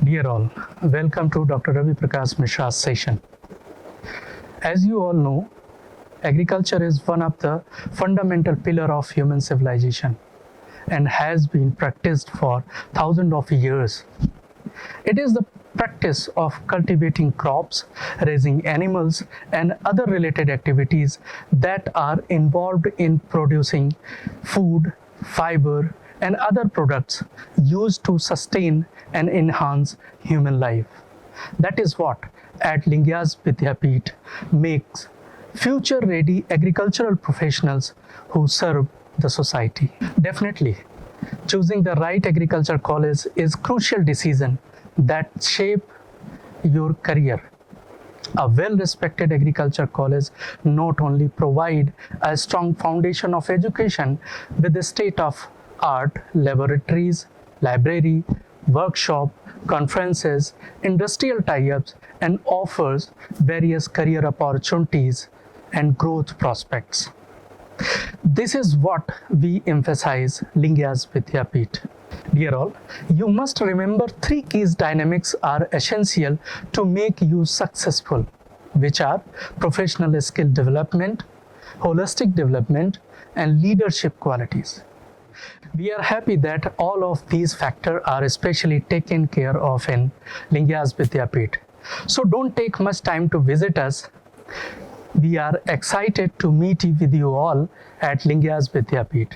Dear all, welcome to Dr. Ravi Prakash Mishra's session. As you all know, agriculture is one of the fundamental pillars of human civilization and has been practiced for thousands of years. It is the practice of cultivating crops, raising animals, and other related activities that are involved in producing food, fiber, and other products used to sustain and enhance human life. That is what at Lingaya's Vidyapeeth makes future-ready agricultural professionals who serve the society. Definitely, choosing the right agriculture college is a crucial decision that shape your career. A well-respected agriculture college not only provide a strong foundation of education with the state-of-art laboratories, library, workshop, conferences, industrial tie-ups, and offers various career opportunities and growth prospects. This is what we emphasize Lingaya's Vidyapeeth. Dear all, you must remember three key dynamics are essential to make you successful, which are professional skill development, holistic development, and leadership qualities. We are happy that all of these factors are especially taken care of in Lingaya's Vidyapeeth. So don't take much time to visit us. We are excited to meet with you all at Lingaya's Vidyapeeth.